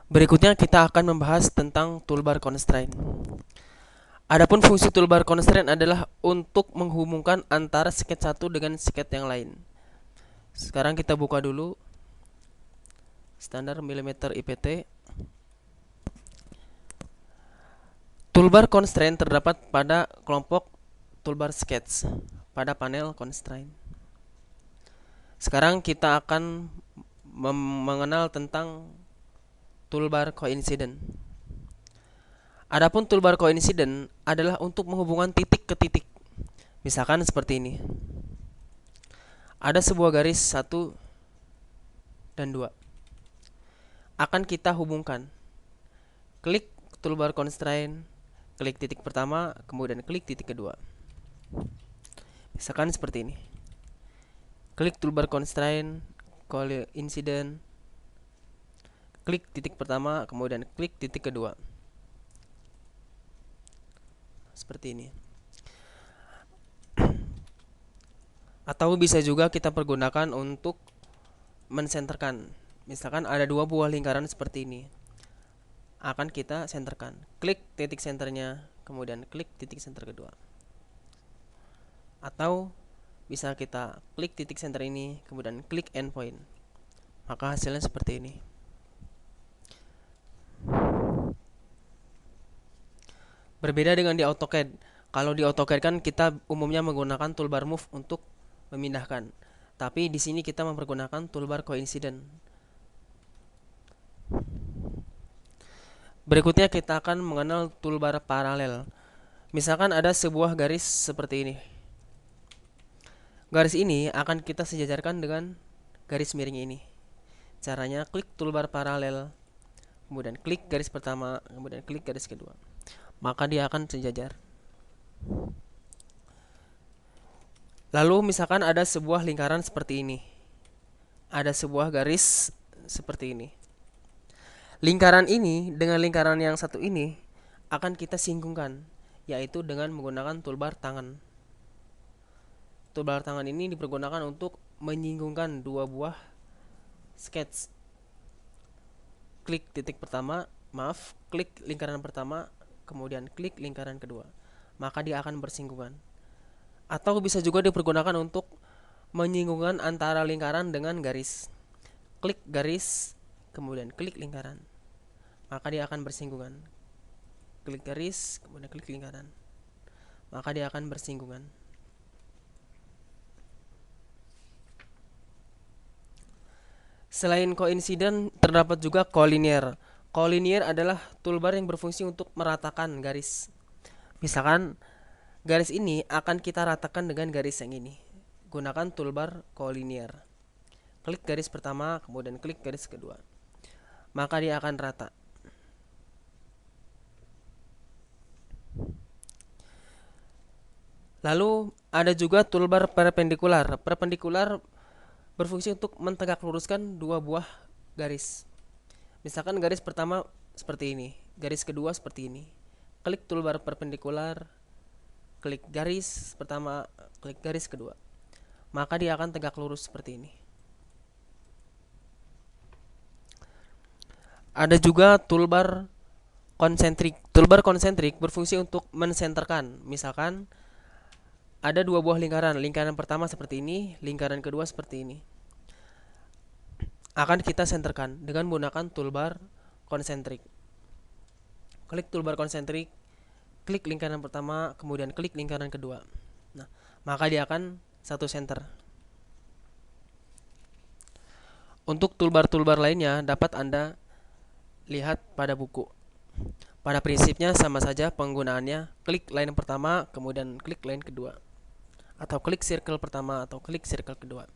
Berikutnya kita akan membahas tentang toolbar constraint. Adapun fungsi toolbar constraint adalah untuk menghubungkan antara sket satu dengan sket yang lain. Sekarang kita buka dulu standar milimeter IPT. Toolbar constraint terdapat pada kelompok toolbar sketch pada panel constraint. Sekarang kita akan mengenal tentang toolbar coincident. Adapun toolbar coincident adalah untuk menghubungkan titik ke titik. Misalkan seperti ini. Ada sebuah garis 1 dan 2. Akan kita hubungkan. Klik toolbar constraint, klik titik pertama, kemudian klik titik kedua. Misalkan seperti ini. Klik toolbar constraint, coincident, klik titik pertama, kemudian klik titik kedua. Seperti ini. Atau bisa juga kita pergunakan untuk mensenterkan. Misalkan ada dua buah lingkaran seperti ini. Akan kita senterkan. Klik titik senternya, kemudian klik titik senter kedua. Atau bisa kita klik titik senter ini, kemudian klik endpoint. Maka hasilnya seperti ini. Berbeda dengan di AutoCAD. Kalau di AutoCAD kan kita umumnya menggunakan toolbar move untuk memindahkan. Tapi di sini kita mempergunakan toolbar coincident. Berikutnya kita akan mengenal toolbar paralel. Misalkan ada sebuah garis seperti ini. Garis ini akan kita sejajarkan dengan garis miring ini. Caranya klik toolbar paralel, kemudian klik garis pertama, kemudian klik garis kedua. Maka dia akan sejajar. Lalu misalkan ada sebuah lingkaran seperti ini. Ada sebuah garis seperti ini. Lingkaran ini dengan lingkaran yang satu ini akan kita singgungkan, yaitu dengan menggunakan toolbar tangan. Toolbar tangan ini dipergunakan untuk menyinggungkan dua buah sketch. Klik titik pertama, klik lingkaran pertama, kemudian klik lingkaran kedua, maka dia akan bersinggungan. Atau bisa juga dipergunakan untuk menyinggungkan antara lingkaran dengan garis. Klik garis, kemudian klik lingkaran, maka dia akan bersinggungan. Klik garis, kemudian klik lingkaran, maka dia akan bersinggungan. Selain coincident, terdapat juga collinear. Collinear adalah toolbar yang berfungsi untuk meratakan garis. Misalkan garis ini akan kita ratakan dengan garis yang ini. Gunakan toolbar collinear. Klik garis pertama, kemudian klik garis kedua. Maka dia akan rata. Lalu ada juga toolbar perpendikular. Perpendikular berfungsi untuk mentegak luruskan dua buah garis. Misalkan garis pertama seperti ini, garis kedua seperti ini. Klik toolbar perpendikular, klik garis pertama, klik garis kedua, maka dia akan tegak lurus seperti ini. Ada juga toolbar konsentrik. Toolbar konsentrik berfungsi untuk mensenterkan. Misalkan ada dua buah lingkaran. Lingkaran pertama seperti ini, lingkaran kedua seperti ini. Akan kita senterkan dengan menggunakan toolbar konsentrik. Klik toolbar konsentrik, klik lingkaran pertama, kemudian klik lingkaran kedua. Nah, maka dia akan satu center. Untuk toolbar-toolbar lainnya dapat Anda lihat pada buku. Pada prinsipnya sama saja penggunaannya. Klik line pertama, kemudian klik line kedua, atau klik circle pertama atau klik circle kedua.